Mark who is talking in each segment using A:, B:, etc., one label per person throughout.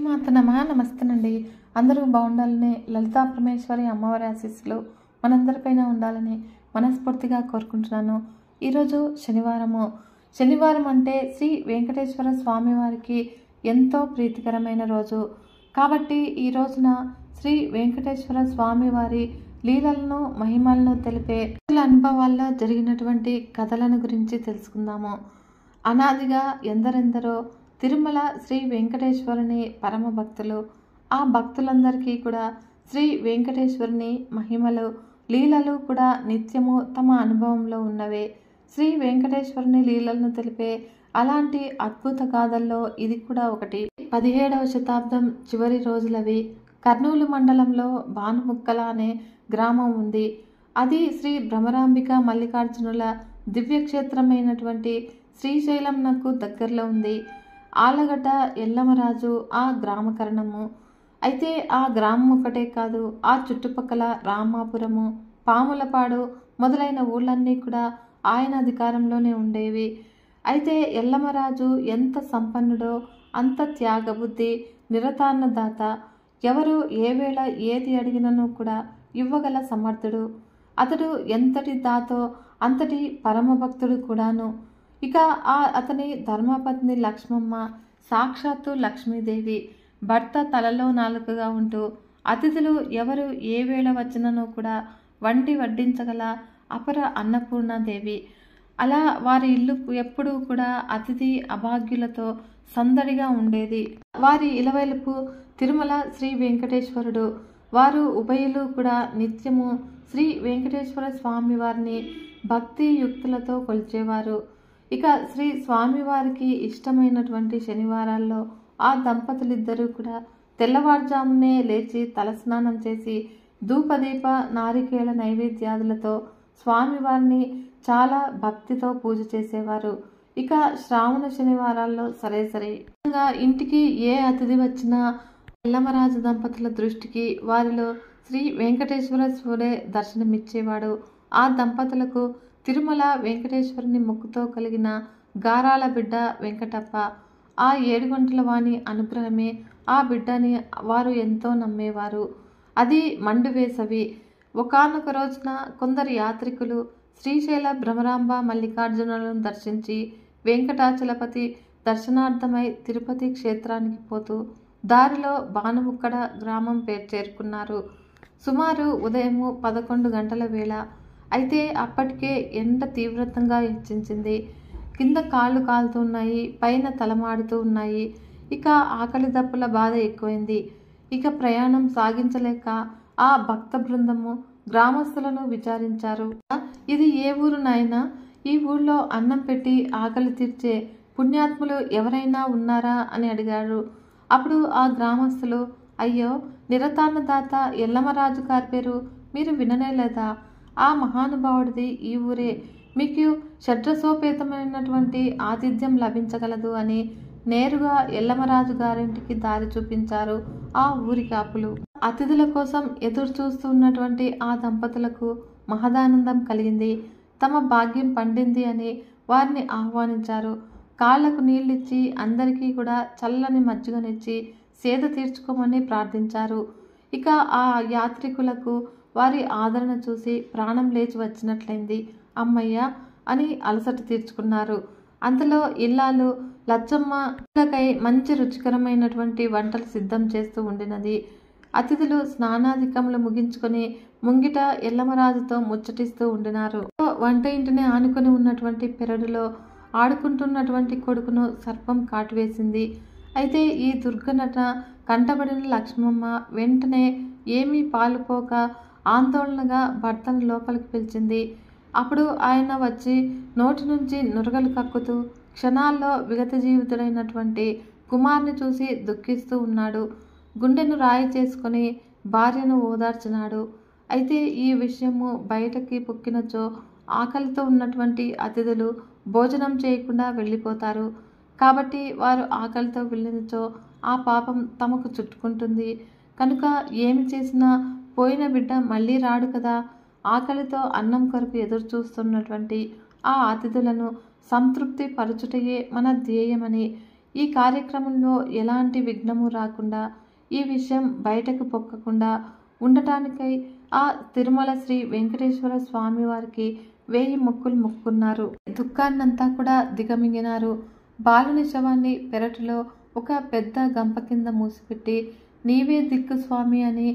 A: మాతనమా నమస్తేనండి. అందరూ బాగుండాలని లలితా పరమేశ్వరి అమ్మవారి ఆశీస్సులు మనందరిపైన ఉండాలని మనస్ఫూర్తిగా కోరుకుంటున్నాను. ఈరోజు శనివారం అంటే శ్రీ వెంకటేశ్వర స్వామి వారికి ఎంతో ప్రీతికరమైన రోజు. కాబట్టి ఈ రోజున శ్రీ వెంకటేశ్వర స్వామి వారి లీలలను మహిమలను తెలిపే అనుభవాల్లో జరిగినటువంటి కథలను గురించి తెలుసుకుందాము. అనాదిగా ఎందరెందరో తిరుమల శ్రీ వెంకటేశ్వరుని పరమ భక్తులు. ఆ భక్తులందరికీ కూడా శ్రీ వెంకటేశ్వరుని మహిమలు లీలలు కూడా నిత్యము తమ అనుభవంలో ఉన్నవే. శ్రీ వెంకటేశ్వరుని లీలలను తెలిపే అలాంటి అద్భుత గాథల్లో ఇది కూడా ఒకటి. 17వ శతాబ్దం చివరి రోజులవి. కర్నూలు మండలంలో భానుముక్కల అనే గ్రామం ఉంది. అది శ్రీ భ్రమరాంబిక మల్లికార్జునుల దివ్యక్షేత్రమైనటువంటి శ్రీశైలంనకు దగ్గరలో ఉంది. ఆలగడ్డ ఎల్లమరాజు ఆ గ్రామకరణము. అయితే ఆ గ్రామం ఒకటే కాదు, ఆ చుట్టుపక్కల రామాపురము, పాములపాడు మొదలైన ఊళ్ళన్నీ కూడా ఆయన అధికారంలోనే ఉండేవి. అయితే ఎల్లమరాజు ఎంత సంపన్నుడో అంత త్యాగబుద్ధి, నిరతాన్నదాత. ఎవరు ఏ వేళ ఏది అడిగినను కూడా ఇవ్వగల సమర్థుడు. అతడు ఎంతటి దాతో అంతటి పరమభక్తుడు కూడాను. ఇక అతని ధర్మపత్ని లక్ష్మమ్మ సాక్షాత్తు లక్ష్మీదేవి. భర్త తలలో నాలుకగా ఉంటూ అతిథులు ఎవరు ఏ వేళ వచ్చినను కూడా వండి వడ్డించగల అపర అన్నపూర్ణాదేవి. అలా వారి ఇల్లు ఎప్పుడూ కూడా అతిథి అభాగ్యులతో సందడిగా ఉండేది. వారి ఇలవెలుపు తిరుమల శ్రీ వెంకటేశ్వరుడు. వారు ఉభయులు కూడా నిత్యము శ్రీ వెంకటేశ్వర స్వామి వారిని భక్తి యుక్తులతో కొలిచేవారు. ఇక శ్రీ స్వామివారికి ఇష్టమైనటువంటి శనివారాల్లో ఆ దంపతులిద్దరూ కూడా తెల్లవారుజామునే లేచి తలస్నానం చేసి ధూపదీప నారికేళ నైవేద్యాదులతో స్వామివారిని చాలా భక్తితో పూజ చేసేవారు. ఇక శ్రావణ శనివారాల్లో సరే ఇంటికి ఏ అతిథి వచ్చినా ఎల్లమరాజు దంపతుల దృష్టికి వారిలో శ్రీ వెంకటేశ్వర స్వామి దర్శనమిచ్చేవాడు. ఆ దంపతులకు తిరుమల వెంకటేశ్వరుని మొక్కుతో కలిగిన గారాల బిడ్డ వెంకటప్ప. ఆ 7 గంటల వాణి అనుగ్రహమే ఆ బిడ్డని వారు ఎంతో నమ్మేవారు. అది మండు వేసవి. ఒకానొక రోజున కొందరు యాత్రికులు శ్రీశైల భ్రమరాంబ మల్లికార్జునులను దర్శించి వెంకటాచలపతి దర్శనార్థమై తిరుపతి క్షేత్రానికి పోతూ దారిలో భానుముక్కడ గ్రామం చేరుకున్నారు. సుమారు ఉదయం 11 గంటల వేళ. అయితే అప్పటికే ఎండ తీవ్రతంగా హెచ్చించింది. కింద కాళ్ళు కాలుతున్నాయి, పైన తలమాడుతూ ఉన్నాయి. ఇక ఆకలి దప్పుల బాధ ఎక్కువైంది. ఇక ప్రయాణం సాగించలేక ఆ భక్త బృందము గ్రామస్తులను విచారించారు. ఇది ఏ ఊరు నాయనా? ఈ ఊళ్ళో అన్నం పెట్టి ఆకలి తీర్చే పుణ్యాత్ములు ఎవరైనా ఉన్నారా అని అడిగారు. అప్పుడు ఆ గ్రామస్తులు, అయ్యో, నిరతాన్నదాత ఎల్లమరాజు గారి పేరు మీరు విననేలేదా? ఆ మహానుభావుడిది ఈ ఊరే. మీకు షడ్రసోపేతమైనటువంటి ఆతిథ్యం లభించగలదు అని నేరుగా ఎల్లమరాజు గారింటికి దారి చూపించారు ఆ ఊరి కాపులు. అతిథుల కోసం ఎదురు చూస్తున్నటువంటి ఆ దంపతులకు మహదానందం కలిగింది. తమ భాగ్యం పండింది అని వారిని ఆహ్వానించారు. కాళ్లకు నీళ్ళిచ్చి అందరికీ కూడా చల్లని మజ్జిగనిచ్చి సేద తీర్చుకోమని ప్రార్థించారు. ఇక ఆ యాత్రికులకు వారి ఆదరణ చూసి ప్రాణం లేచి వచ్చినట్లయింది. అమ్మయ్య అని అలసట తీర్చుకున్నారు. అంతలో ఇల్లాలు లచ్చమ్మకై మంచి రుచికరమైనటువంటి వంటలు సిద్ధం చేస్తూ ఉండినది. అతిథులు స్నానాధికములు ముగించుకొని ముంగిట ఎల్లమరాజుతో ముచ్చటిస్తూ ఉండినారు. వంట ఇంటిని ఆనుకొని ఉన్నటువంటి పెరడులో ఆడుకుంటున్నటువంటి కొడుకును సర్పం కాటువేసింది. అయితే ఈ దుర్ఘటన కంటబడిన లక్ష్మమ్మ వెంటనే ఏమీ పాలుపోక ఆందోళనగా భర్తను లోపలికి పిలిచింది. అప్పుడు ఆయన వచ్చి నోటి నుంచి నురగలు కక్కుతూ క్షణాల్లో విగత జీవితుడైనటువంటి కుమార్ని చూసి దుఃఖిస్తూ ఉన్నాడు. గుండెను రాయి చేసుకొని భార్యను ఓదార్చినాడు. అయితే ఈ విషయము బయటకి పొక్కినచో ఆకలితో ఉన్నటువంటి అతిథులు భోజనం చేయకుండా వెళ్ళిపోతారు. కాబట్టి వారు ఆకలితో వెళ్ళినచో ఆ పాపం తమకు చుట్టుకుంటుంది. కనుక ఏమి చేసినా పోయిన బిడ్డ మళ్ళీ రాడు కదా. ఆకలితో అన్నం కొరకు ఎదురు చూస్తున్నటువంటి ఆ అతిథులను సంతృప్తి పరచుటయే మన ధ్యేయమని ఈ కార్యక్రమంలో ఎలాంటి విఘ్నము రాకుండా, ఈ విషయం బయటకు పొక్కకుండా ఉండటానికై ఆ తిరుమల శ్రీ వెంకటేశ్వర స్వామి వారికి 1000 మొక్కులు మొక్కున్నారు. దుఃఖాన్నంతా కూడా దిగమింగినారు. బాలుని శవాన్ని పెరటిలో ఒక పెద్ద గంప కింద మూసిపెట్టి, నీవే దిక్కు స్వామి అని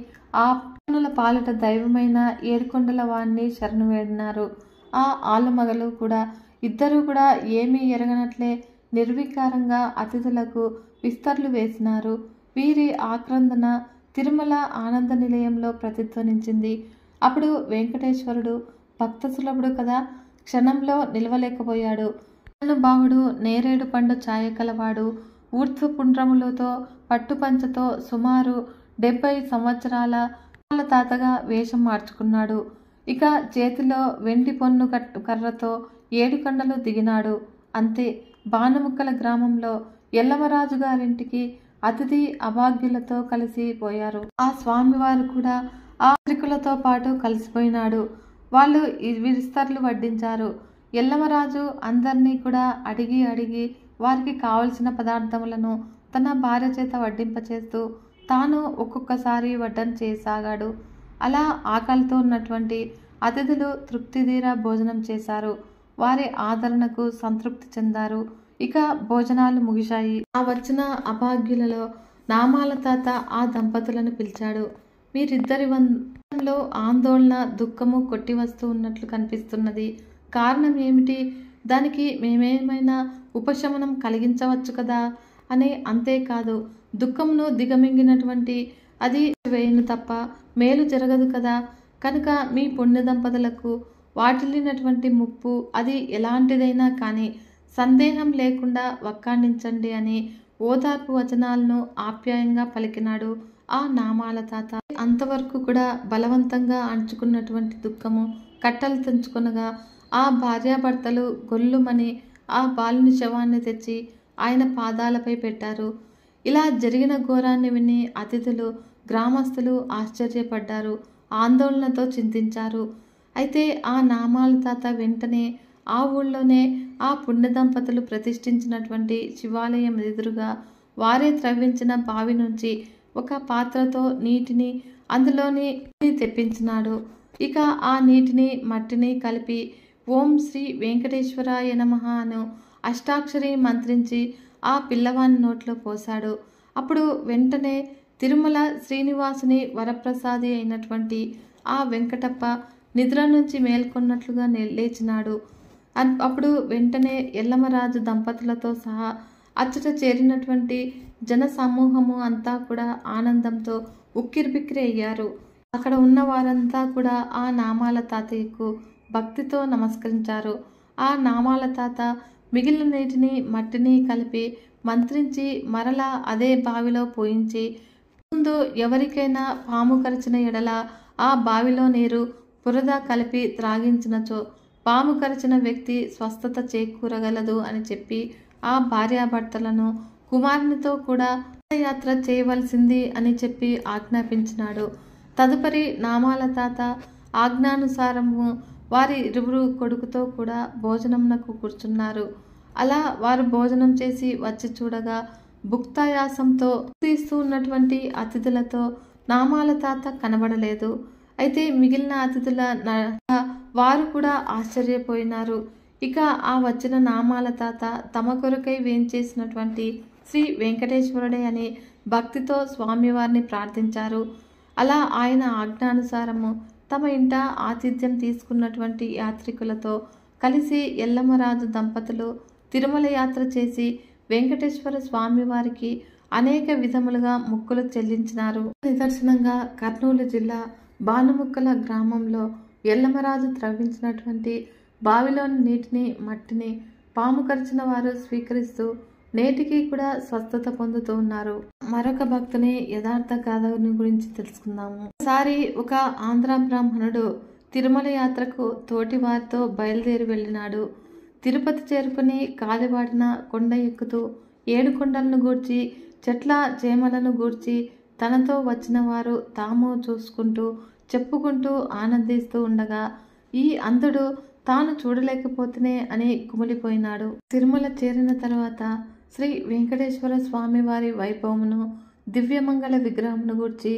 A: ఆ పనుల పాలట దైవమైన ఏడుకొండల వాణ్ణి శరణు వేడినారు. ఆ ఆలుమగలు కూడా ఇద్దరూ కూడా ఏమీ ఎరగనట్లే నిర్వికారంగా అతిథులకు విస్తర్లు వేసినారు. వీరి ఆక్రందన తిరుమల ఆనంద నిలయంలో ప్రతిధ్వనించింది. అప్పుడు వెంకటేశ్వరుడు భక్త సులభుడు కదా, క్షణంలో నిలవలేకపోయాడు. బాహుడు, నేరేడు పండు ఛాయ కలవాడు, ఊర్ధ్వ పుండ్రములతో పట్టుపంచతో సుమారు 70 సంవత్సరాల తాతగా వేషం మార్చుకున్నాడు. ఇక చేతిలో వెండి పొన్ను కర్రతో 7 కొండలు దిగినాడు. అంతే, బాణముక్కల గ్రామంలో ఎల్లమరాజు గారింటికి అతిథి అభాగ్యులతో కలిసి పోయారు. ఆ స్వామివారు కూడా ఆ యాత్రికులతో పాటు కలిసిపోయినాడు. వాళ్ళు విస్తర్లు వడ్డించారు. ఎల్లమరాజు అందరినీ కూడా అడిగి వారికి కావలసిన పదార్థములను తన భార్య చేత వడ్డింపచేస్తూ తాను ఒక్కొక్కసారి వడ్డన చేయసాగాడు. అలా ఆకలితో ఉన్నటువంటి అతిథులు తృప్తిదీరా భోజనం చేశారు. వారి ఆదరణకు సంతృప్తి చెందారు. ఇక భోజనాలు ముగిశాయి. ఆ వచ్చిన అభాగ్యులలో నామాల తాత ఆ దంపతులను పిలిచాడు. మీరిద్దరి వంశంలో ఆందోళన, దుఃఖము కొట్టి వస్తూ ఉన్నట్లు కనిపిస్తున్నది. కారణం ఏమిటి? దానికి మేమేమైనా ఉపశమనం కలిగించవచ్చు కదా అని. అంతేకాదు, దుఃఖమును దిగమింగినటువంటి అది వేయును తప్ప మేలు జరగదు కదా. కనుక మీ పుణ్య దంపతులకు వాటిల్లినటువంటి ముప్పు అది ఎలాంటిదైనా కానీ సందేహం లేకుండా వక్కాణించండి అని ఓదార్పు వచనాలను ఆప్యాయంగా పలికినాడు ఆ నామాల తాత. అంతవరకు కూడా బలవంతంగా అంచుకున్నటువంటి దుఃఖము కట్టలు తెంచుకొనగా ఆ భార్యాభర్తలు గొల్లుమని ఆ బాలుని శవాన్ని తెచ్చి ఆయన పాదాలపై పెట్టారు. ఇలా జరిగిన ఘోరాన్ని విని అతిథులు, గ్రామస్తులు ఆశ్చర్యపడ్డారు, ఆందోళనతో చింతించారు. అయితే ఆ నామాల తాత వెంటనే ఆ ఊళ్ళోనే ఆ పుణ్య దంపతులు ప్రతిష్ఠించినటువంటి శివాలయం ఎదురుగా వారే త్రవ్వించిన బావి నుంచి ఒక పాత్రతో నీటిని అందులోని తెప్పించినాడు. ఇక ఆ నీటిని మట్టిని కలిపి ఓం శ్రీ వెంకటేశ్వరాయ నమః అను అష్టాక్షరి మంత్రించి ఆ పిల్లవాని నోట్లో పోశాడు. అప్పుడు వెంటనే తిరుమల శ్రీనివాసుని వరప్రసాది అయినటువంటి ఆ వెంకటప్ప నిద్ర నుంచి మేల్కొన్నట్లుగా లేచినాడు. అప్పుడు వెంటనే ఎల్లమరాజు దంపతులతో సహా అచ్చట చేరినటువంటి జన సమూహము అంతా కూడా ఆనందంతో ఉక్కిరిబిక్కిరి అయ్యారు. అక్కడ ఉన్న వారంతా కూడా ఆ నామాల తాతయ్యకు భక్తితో నమస్కరించారు. ఆ నామాల తాత మిగిలిన నీటిని మట్టిని కలిపి మంత్రించి మరలా అదే బావిలో పోయించి, ముందు ఎవరికైనా పాము కరిచిన ఎడల ఆ బావిలో నీరు బురద కలిపి త్రాగించినచో పాము కరిచిన వ్యక్తి స్వస్థత చేకూరగలదు అని చెప్పి ఆ భార్యాభర్తలను కుమారునితో కూడా యాత్ర చేయవలసింది అని చెప్పి ఆజ్ఞాపించినాడు. తదుపరి నామాల తాత ఆజ్ఞానుసారము వారి ఇరువురు కొడుకుతో కూడా భోజనంనకు కూర్చున్నారు. అలా వారు భోజనం చేసి వచ్చి చూడగా భుక్తాయాసంతో తీస్తూ ఉన్నటువంటి అతిథులతో నామాల తాత కనబడలేదు. అయితే మిగిలిన అతిథుల వారు కూడా ఆశ్చర్యపోయినారు. ఇక ఆ వచ్చిన నామాల తాత తమ కొరకై వేంచేసినటువంటి శ్రీ వెంకటేశ్వరుడే అని భక్తితో స్వామివారిని ప్రార్థించారు. అలా ఆయన ఆజ్ఞానుసారము తమ ఇంట ఆతిథ్యం తీసుకున్నటువంటి యాత్రికులతో కలిసి ఎల్లమరాజు దంపతులు తిరుమల యాత్ర చేసి వెంకటేశ్వర స్వామివారికి అనేక విధములుగా మొక్కులు చెల్లించినారు. నిదర్శనంగా కర్నూలు జిల్లా బాణముక్కల గ్రామంలో ఎల్లమరాజు త్రవ్వించినటువంటి బావిలోని నీటిని మట్టిని పాము కరిచిన వారు స్వీకరిస్తూ నేటికి కూడా స్వస్థత పొందుతూ ఉన్నారు. మరొక భక్తుని యథార్థ గాథని గురించి తెలుసుకుందాము. ఒకసారి ఒక ఆంధ్ర బ్రాహ్మణుడు తిరుమల యాత్రకు తోటి వారితో బయలుదేరి వెళ్ళినాడు. తిరుపతి చేరుకుని కాలిబాటిన కొండ ఎక్కుతూ 7 కొండలను గూర్చి చెట్ల చేమలను గూర్చి తనతో వచ్చిన వారు తాము చూసుకుంటూ చెప్పుకుంటూ ఆనందిస్తూ ఉండగా ఈ అంధుడు తాను చూడలేకపోతేనే అని కుమిలిపోయినాడు. తిరుమల చేరిన తర్వాత శ్రీ వెంకటేశ్వర స్వామి వారి వైభవమును దివ్యమంగళ విగ్రహమును గూర్చి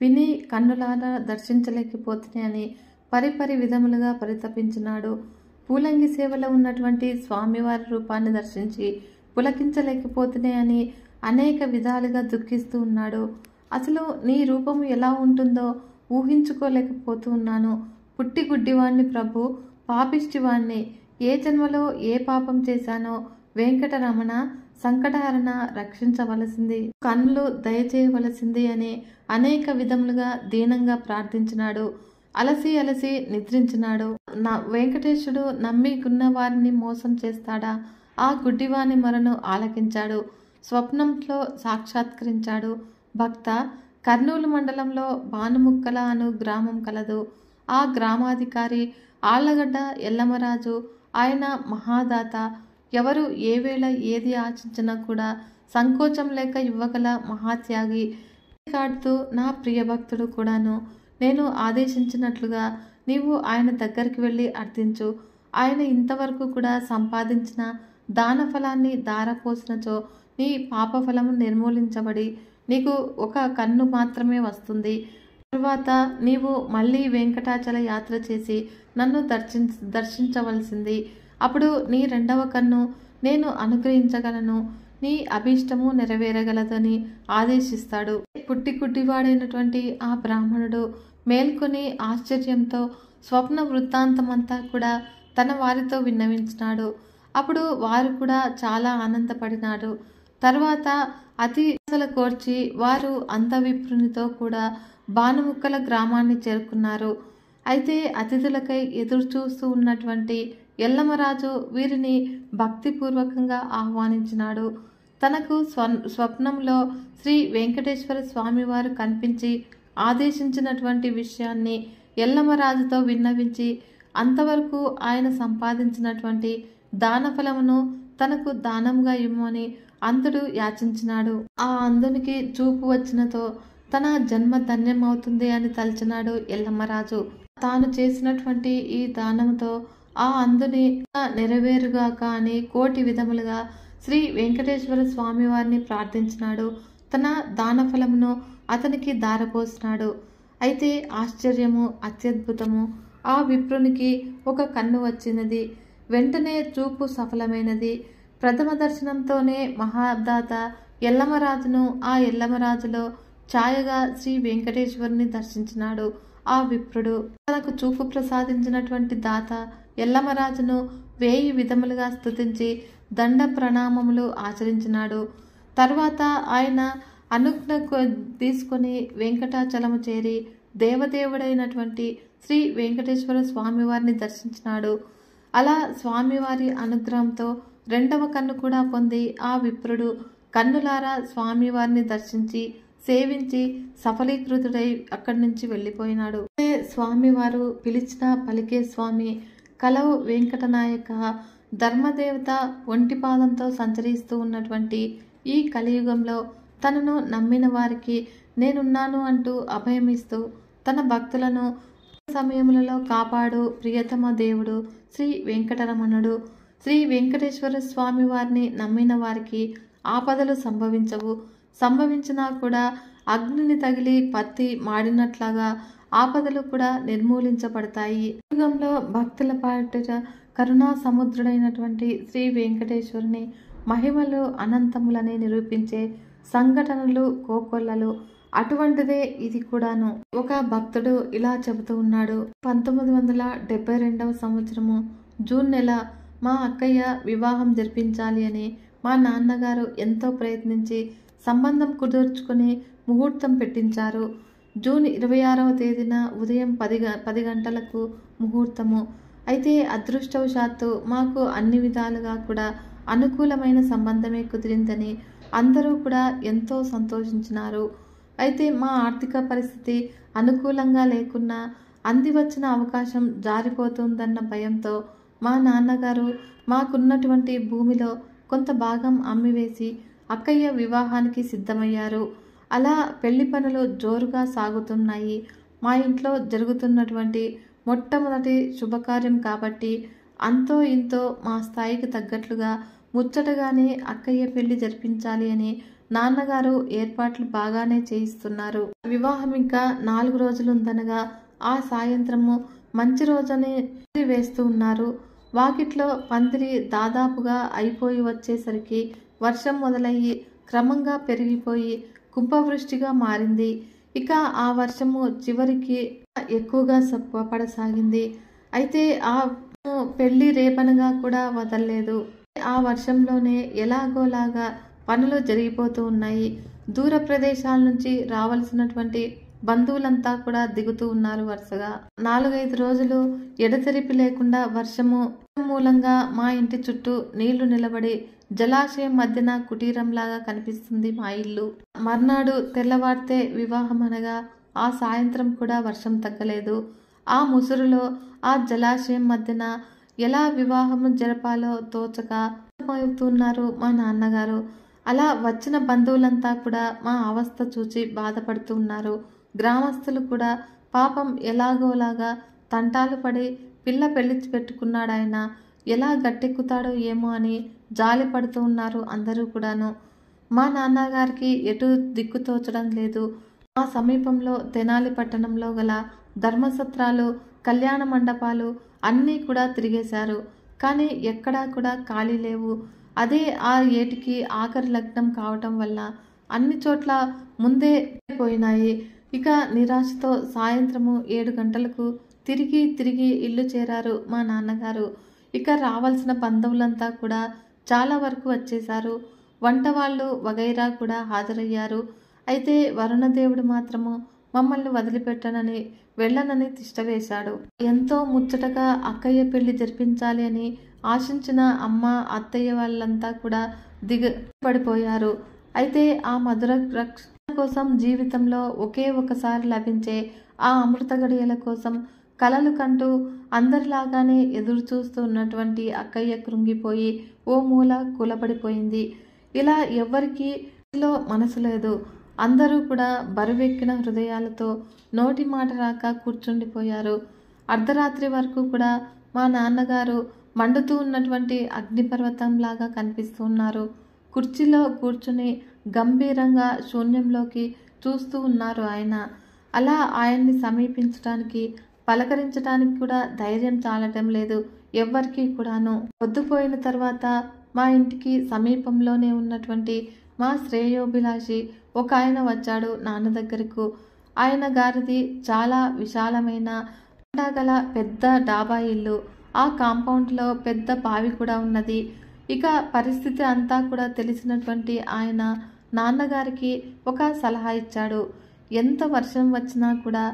A: విని కన్నులారా దర్శించలేకపోతున్నాయి అని పరిపరి విధములుగా పరితపించినాడు. పూలంగి సేవలో ఉన్నటువంటి స్వామివారి రూపాన్ని దర్శించి పులకించలేకపోతున్నాయి అని అనేక విధాలుగా దుఃఖిస్తూ ఉన్నాడు. అసలు నీ రూపము ఎలా ఉంటుందో ఊహించుకోలేకపోతూ ఉన్నాను. పుట్టి గుడ్డివాణ్ణి ప్రభు, పాపిష్టివాణ్ణి, ఏ జన్మలో ఏ పాపం చేశానో వెంకటరమణ సంకటహరణ రక్షించవలసింది, కన్నులు దయచేయవలసింది అని అనేక విధములుగా దీనంగా ప్రార్థించినాడు. అలసి అలసి నిద్రించినాడు. నా వెంకటేశుడు నమ్మికున్న వారిని మోసం చేస్తాడా? ఆ గుడ్డివాని మొరను ఆలకించాడు. స్వప్నంలో సాక్షాత్కరించాడు. భక్త, కర్నూలు మండలంలో బానుముక్కల అను గ్రామం కలదు. ఆ గ్రామాధికారి ఆళ్లగడ్డ ఎల్లమరాజు. ఆయన మహాదాత. ఎవరు ఏ వేళ ఏది ఆశించినా కూడా సంకోచం లేక ఇవ్వగల మహాత్యాగి. కాడుతూ నా ప్రియభక్తుడు కూడాను. నేను ఆదేశించినట్లుగా నీవు ఆయన దగ్గరికి వెళ్ళి అర్థించు. ఆయన ఇంతవరకు కూడా సంపాదించిన దాన ఫలాన్ని ధారపోసినచో నీ పాపఫలము నిర్మూలించబడి నీకు ఒక కన్ను మాత్రమే వస్తుంది. తరువాత నీవు మళ్ళీ వెంకటాచల యాత్ర చేసి నన్ను దర్శించవలసింది. అప్పుడు నీ రెండవ కన్ను నేను అనుగ్రహించగలను, నీ అభీష్టము నెరవేరగలదని ఆదేశిస్తాడు. పుట్టి గుడ్డివాడైనటువంటి ఆ బ్రాహ్మణుడు మేల్కొని ఆశ్చర్యంతో స్వప్న వృత్తాంతమంతా కూడా తన వారితో విన్నవించినాడు. అప్పుడు వారు కూడా చాలా ఆనందపడినాడు. తర్వాత అతి కోర్చి వారు అంతవిప్రునితో కూడా బానుముక్కల గ్రామాన్ని చేరుకున్నారు. అయితే అతిథులకై ఎదురు చూస్తూ ఉన్నటువంటి ఎల్లమరాజు వీరిని భక్తిపూర్వకంగా ఆహ్వానించినాడు. తనకు స్వప్నంలో శ్రీ వెంకటేశ్వర స్వామివారు కనిపించి ఆదేశించినటువంటి విషయాన్ని ఎల్లమరాజుతో విన్నవించి అంతవరకు ఆయన సంపాదించినటువంటి దానఫలమును తనకు దానంగా ఇమ్మని అంధుడు యాచించినాడు. ఆ అంధునికి చూపు వచ్చినతో తన జన్మ ధన్యమవుతుంది అని తలచినాడు ఎల్లమ్మరాజు. తాను చేసినటువంటి ఈ దానంతో ఆ అంధుని నెరవేరుగాక అని కోటి విధములుగా శ్రీ వెంకటేశ్వర స్వామి వారిని ప్రార్థించినాడు. తన దానఫలమును అతనికి దారపోసినాడు. అయితే ఆశ్చర్యము, అత్యద్భుతము, ఆ విప్రునికి ఒక కన్ను వచ్చినది. వెంటనే చూపు సఫలమైనది. ప్రథమ దర్శనంతోనే మహాదాత ఎల్లమరాజును ఆ ఎల్లమరాజులో ఛాయగా శ్రీ వెంకటేశ్వరుని దర్శించినాడు. ఆ విప్రుడు తనకు చూపు ప్రసాదించినటువంటి దాత ఎల్లమరాజును 1000 విధములుగా స్తుతించి దండ ప్రణామములు ఆచరించినాడు. తర్వాత ఆయన అనుజ్ఞ తీసుకొని వెంకటాచలము చేరి దేవదేవుడైనటువంటి శ్రీ వెంకటేశ్వర స్వామివారిని దర్శించినాడు. అలా స్వామివారి అనుగ్రహంతో రెండవ కన్ను కూడా పొంది ఆ విప్రుడు కన్నులారా స్వామివారిని దర్శించి సేవించి సఫలీకృతుడై అక్కడి నుంచి వెళ్ళిపోయినాడు. స్వామివారు పిలిచిన పలికే స్వామి, కలవు వెంకటనాయక, ధర్మదేవత ఒంటిపాదంతో సంచరిస్తూ ఉన్నటువంటి ఈ కలియుగంలో తనను నమ్మిన వారికి నేనున్నాను అంటూ అభయమిస్తూ తన భక్తులను సమయములలో కాపాడు ప్రియతమ దేవుడు శ్రీ వెంకటరమణుడు. శ్రీ వెంకటేశ్వర స్వామి వారిని నమ్మిన వారికి ఆపదలు సంభవించవు. సంభవించినా కూడా అగ్నిని తగిలి పత్తి మాడినట్లాగా ఆపదలు కూడా నిర్మూలించబడతాయి. యుగంలో భక్తుల పాట కరుణా సముద్రుడైనటువంటి శ్రీ వెంకటేశ్వరుని మహిమలు అనంతములని నిరూపించే సంఘటనలు కోకొల్లలు. అటువంటిదే ఇది కూడాను. ఒక భక్తుడు ఇలా చెబుతూ ఉన్నాడు. 1972వ సంవత్సరము జూన్ నెల మా అక్కయ్య వివాహం జరిపించాలి అని మా నాన్నగారు ఎంతో ప్రయత్నించి సంబంధం కుదుర్చుకుని ముహూర్తం పెట్టించారు. జూన్ 26వ తేదీన ఉదయం 10 గంటలకు ముహూర్తము. అయితే అదృష్టవశాత్తు మాకు అన్ని విధాలుగా కూడా అనుకూలమైన సంబంధమే కుదిరిందని అందరూ కూడా ఎంతో సంతోషించినారు. అయితే మా ఆర్థిక పరిస్థితి అనుకూలంగా లేకున్నా అంది వచ్చిన అవకాశం జారిపోతుందన్న భయంతో మా నాన్నగారు మాకున్నటువంటి భూమిలో కొంత భాగం అమ్మివేసి అక్కయ్య వివాహానికి సిద్ధమయ్యారు. అలా పెళ్లి పనులు జోరుగా సాగుతున్నాయి. మా ఇంట్లో జరుగుతున్నటువంటి మొట్టమొదటి శుభకార్యం కాబట్టి అంతో ఇంతో మా స్థాయికి తగ్గట్లుగా ముచ్చటగానే అక్కయ్య పెళ్లి జరిపించాలి అని నాన్నగారు ఏర్పాట్లు బాగానే చేయిస్తున్నారు. వివాహం ఇంకా 4 రోజులుందనగా ఆ సాయంత్రము మంచి రోజని వేస్తూ ఉన్నారు. వాకిట్లో పందిరి దాదాపుగా అయిపోయి వచ్చేసరికి వర్షం మొదలయ్యి క్రమంగా పెరిగిపోయి కుంభవృష్టిగా మారింది. ఇక ఆ వర్షము చివరికి ఎక్కువగా పడసాగింది. అయితే ఆ పెళ్లి రేపనగా కూడా వదలలేదు. ఆ వర్షంలోనే ఎలాగోలాగా పనులు జరిగిపోతూ ఉన్నాయి. దూర ప్రదేశాల నుంచి రావాల్సినటువంటి బంధువులంతా కూడా దిగుతూ ఉన్నారు వరుసగా. 4-5 రోజులు ఎడతెరిపి లేకుండా వర్షము మూలంగా మా ఇంటి చుట్టూ నీళ్లు నిలబడి జలాశయం మధ్యన కుటీరంలాగా కనిపిస్తుంది మా ఇల్లు. మర్నాడు తెల్లవారితే వివాహం అనగా ఆ సాయంత్రం కూడా వర్షం తగ్గలేదు. ఆ ముసురులో ఆ జలాశయం మధ్యన ఎలా వివాహం జరపాలో తోచక అవుతున్నారు మా నాన్నగారు. అలా వచ్చిన బంధువులంతా కూడా మా అవస్థ చూచి బాధపడుతూ ఉన్నారు. గ్రామస్తులు కూడా పాపం ఎలాగోలాగా తంటాలు పడి పిల్ల పెళ్లి పెట్టుకున్నాడాయన, ఎలా గట్టెక్కుతాడో ఏమో అని జాలి పడుతూ ఉన్నారు అందరూ కూడాను. మా నాన్నగారికి ఎటు దిక్కు తోచడం లేదు. మా సమీపంలో తెనాలి పట్టణంలో గల ధర్మసత్రాలు, కళ్యాణ మండపాలు అన్నీ కూడా తిరిగేశారు. కానీ ఎక్కడా కూడా ఖాళీ లేవు. అదే ఆ ఏటికి ఆఖరి లగ్నం కావటం వల్ల అన్ని చోట్ల ముందే పోయినాయి. ఇక నిరాశతో సాయంత్రము 7 గంటలకు తిరిగి ఇల్లు చేరారు మా నాన్నగారు. ఇక రావాల్సిన బంధువులంతా కూడా చాలా వరకు వచ్చేశారు. వంట వాళ్ళు వగైరా కూడా హాజరయ్యారు. అయితే వరుణదేవుడు మాత్రము మమ్మల్ని వదిలిపెట్టనని వెళ్ళనని తిష్టవేశాడు. ఎంతో ముచ్చటగా అక్కయ్య పెళ్లి జరిపించాలి అని ఆశించిన అమ్మ, అత్తయ్య వాళ్ళంతా కూడా పడిపోయారు. అయితే ఆ మధుర రక్షణ కోసం జీవితంలో ఒకే ఒకసారి లభించే ఆ అమృత గడియల కోసం కలలు కంటూ అందరిలాగానే ఎదురు చూస్తూ ఉన్నటువంటి అక్కయ్య కృంగిపోయి ఓ మూల కూలబడిపోయింది. ఇలా ఎవ్వరికీ మనసు లేదు. అందరూ కూడా బరువెక్కిన హృదయాలతో నోటి మాట రాక కూర్చుండిపోయారు. అర్ధరాత్రి వరకు కూడా మా నాన్నగారు మండుతూ ఉన్నటువంటి అగ్నిపర్వతంలాగా కనిపిస్తూ ఉన్నారు. కుర్చీలో కూర్చుని గంభీరంగా శూన్యంలోకి చూస్తూ ఉన్నారు ఆయన. అలా ఆయన్ని సమీపించడానికి, పలకరించడానికి కూడా ధైర్యం చాలటం లేదు ఎవ్వరికీ కూడాను. పొద్దుపోయిన తర్వాత మా ఇంటికి సమీపంలోనే ఉన్నటువంటి మా శ్రేయోభిలాషి ఒక ఆయన వచ్చాడు నాన్న దగ్గరకు. ఆయన గారిది చాలా విశాలమైన గల పెద్ద డాబా ఇల్లు. ఆ కాంపౌండ్లో పెద్ద బావి కూడా ఉన్నది. ఇక పరిస్థితి అంతా కూడా తెలిసినటువంటి ఆయన నాన్నగారికి ఒక సలహా ఇచ్చాడు. ఎంత వర్షం వచ్చినా కూడా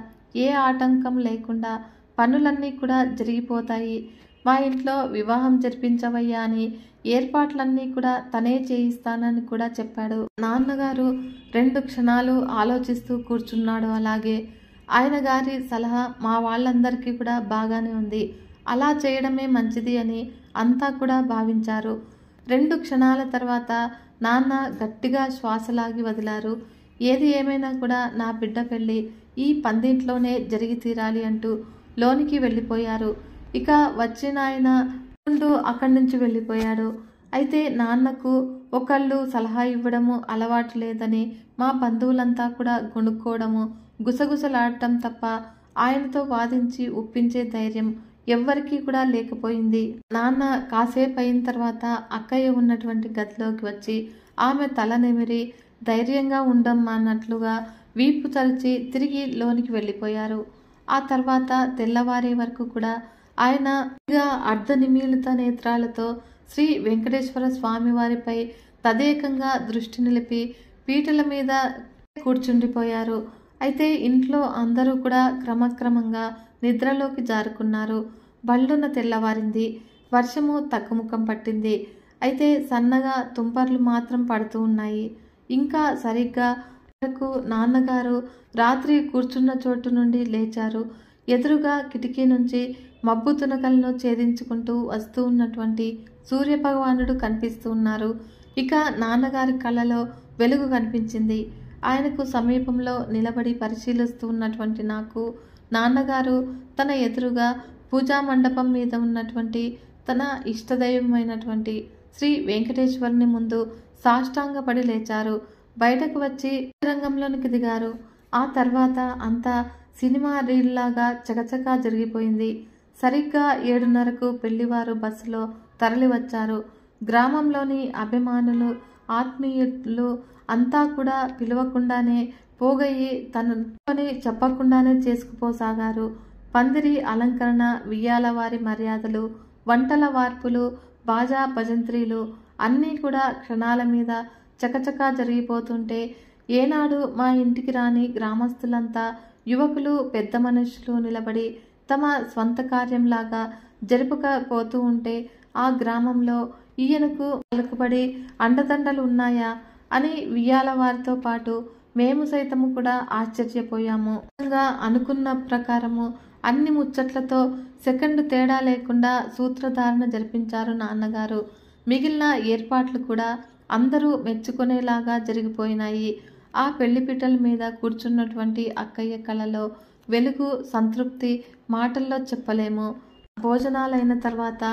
A: ఏ ఆటంకం లేకుండా పనులన్నీ కూడా జరిగిపోతాయి. మా ఇంట్లో వివాహం జరిపించవయ్యా అని ఏర్పాట్లన్నీ కూడా తనే చేయిస్తానని కూడా చెప్పాడు. నాన్నగారు 2 క్షణాలు ఆలోచిస్తూ కూర్చున్నాడు. అలాగే ఆయన గారి సలహా మా వాళ్ళందరికీ కూడా బాగానే ఉంది. అలా చేయడమే మంచిది అని అంతా కూడా భావించారు. 2 క్షణాల తర్వాత నాన్న గట్టిగా శ్వాసలాగి వదిలారు. ఏది ఏమైనా కూడా నా బిడ్డ పెళ్ళి ఈ పందింట్లోనే జరిగి తీరాలి అంటూ లోనికి వెళ్ళిపోయారు. ఇక వచ్చిన ఆయన అక్కడి నుంచి వెళ్ళిపోయాడు. అయితే నాన్నకు ఒకళ్ళు సలహా ఇవ్వడము అలవాటు లేదని మా బంధువులంతా కూడా గొణుక్కోవడము, గుసగుసలాడటం తప్ప ఆయనతో వాదించి ఒప్పించే ధైర్యం ఎవ్వరికీ కూడా లేకపోయింది. నాన్న కాసేపు అయిన తర్వాత అక్కయ్య ఉన్నటువంటి గదిలోకి వచ్చి ఆమె తల నిమిరి ధైర్యంగా ఉండమ్మా అన్నట్లుగా వీపు తరిచి తిరిగి లోనికి వెళ్ళిపోయారు. ఆ తర్వాత తెల్లవారే వరకు కూడా ఆయన అర్ధనిమీలిత నేత్రాలతో శ్రీ వెంకటేశ్వర స్వామి వారిపై తదేకంగా దృష్టి నిలిపి పీటల మీద కూర్చుండిపోయారు. అయితే ఇంట్లో అందరూ కూడా క్రమక్రమంగా నిద్రలోకి జారుకున్నారు. బళ్ళున తెల్లవారింది. వర్షము తగ్గుముఖం పట్టింది. అయితే సన్నగా తుంపర్లు మాత్రం పడుతూ ఉన్నాయి. ఇంకా సరిగ్గా నాన్నగారు రాత్రి కూర్చున్న చోటు నుండి లేచారు. ఎదురుగా కిటికీ నుంచి మబ్బు తునకలను ఛేదించుకుంటూ వస్తూ ఉన్నటువంటి సూర్యభగవానుడు కనిపిస్తూ ఉన్నారు. ఇక నాన్నగారి కళ్ళలో వెలుగు కనిపించింది. ఆయనకు సమీపంలో నిలబడి పరిశీలిస్తూ ఉన్నటువంటి నాకు నాన్నగారు తన ఎదురుగా పూజా మండపం మీద ఉన్నటువంటి తన ఇష్టదైవమైనటువంటి శ్రీ వెంకటేశ్వరుని ముందు సాష్టాంగపడి లేచారు. బయటకు వచ్చి రంగంలోనికి దిగారు. ఆ తర్వాత అంతా సినిమా రీల్లాగా చకచకా జరిగిపోయింది. సరిగ్గా 7:30కు పెళ్లివారు బస్సులో తరలి వచ్చారు. గ్రామంలోని అభిమానులు, ఆత్మీయులు అంతా కూడా పిలవకుండానే పోగయ్యి తన పని చెప్పకుండానే చేసుకుపోసాగారు. పందిరి అలంకరణ, వియ్యాల వారి మర్యాదలు, వంటల వార్పులు, బాజా భజంత్రీలు అన్నీ కూడా క్షణాల మీద చకచకా జరిగిపోతుంటే ఏనాడు మా ఇంటికి రాని గ్రామస్తులంతా, యువకులు, పెద్ద మనుషులు నిలబడి తమ స్వంత కార్యంలాగా జరుపుకపోతూ ఉంటే ఆ గ్రామంలో ఈయనకు పలుకుబడి అండదండలు ఉన్నాయా అని వియ్యాల వారితో పాటు మేము సైతము కూడా ఆశ్చర్యపోయాము. అనుకున్న ప్రకారము అన్ని ముచ్చట్లతో సెకండ్ తేడా లేకుండా సూత్రధారణ జరిపించారు నాన్నగారు. మిగిలిన ఏర్పాట్లు కూడా అందరూ మెచ్చుకునేలాగా జరిగిపోయినాయి. ఆ పెళ్లిపీటల మీద కూర్చున్నటువంటి అక్కయ్య కళలో వెలుగు, సంతృప్తి మాటల్లో చెప్పలేము. భోజనాలైన తర్వాత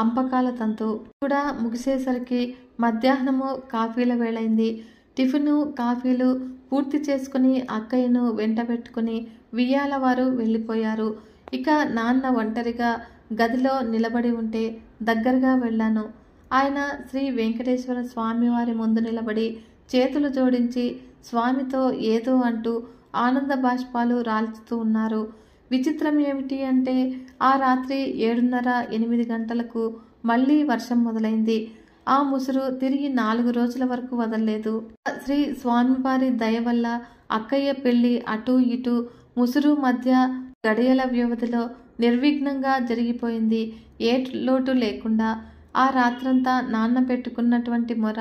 A: అంపకాల తంతు కూడా ముగిసేసరికి మధ్యాహ్నము కాఫీల వేళైంది. టిఫిను, కాఫీలు పూర్తి చేసుకుని అక్కయ్యను వెంట పెట్టుకుని వియ్యాల వారు వెళ్ళిపోయారు. ఇక నాన్న ఒంటరిగా గదిలో నిలబడి ఉంటే దగ్గరగా వెళ్ళాను. ఆయన శ్రీ వెంకటేశ్వర స్వామి వారి ముందు నిలబడి చేతులు జోడించి స్వామితో ఏదో అంటూ ఆనంద బాష్పాలు రాల్చుతూ ఉన్నారు. విచిత్రం ఏమిటి అంటే ఆ రాత్రి 7:30, 8 గంటలకు మళ్ళీ వర్షం మొదలైంది. ఆ ముసురు తిరిగి 4 రోజుల వరకు వదలలేదు. శ్రీ స్వామివారి దయ వల్ల అక్కయ్య పెళ్లి అటూ ఇటూ ముసురు మధ్య గడియల వ్యవధిలో నిర్విఘ్నంగా జరిగిపోయింది. ఏ లోటు లేకుండా. ఆ రాత్రంతా నాన్న పెట్టుకున్నటువంటి మొర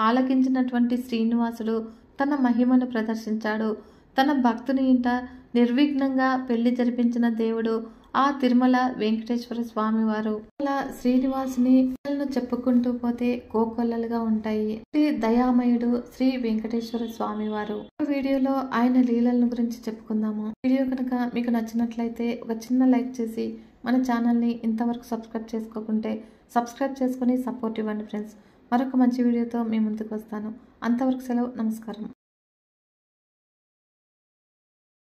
A: ఆలకించినటువంటి శ్రీనివాసుడు తన మహిమను ప్రదర్శించాడు. తన భక్తుని ఇంట నిర్విఘ్నంగా పెళ్లి జరిపించిన దేవుడు ఆ తిరుమల వెంకటేశ్వర స్వామి వారు. అలా శ్రీనివాసుని చెప్పుకుంటూ పోతే కోకొల్లలుగా ఉంటాయి. శ్రీ దయామయుడు శ్రీ వెంకటేశ్వర స్వామి వారు. వీడియోలో ఆయన లీలలను గురించి చెప్పుకుందాము. వీడియో కనుక మీకు నచ్చినట్లయితే ఒక చిన్న లైక్ చేసి మన ఛానల్ని ఇంతవరకు సబ్స్క్రైబ్ చేసుకోకుంటే సబ్స్క్రైబ్ చేసుకుని సపోర్ట్ ఇవ్వండి ఫ్రెండ్స్. మరొక మంచి వీడియోతో మీ ముందుకు వస్తాను. అంతవరకు సెలవు. నమస్కారం.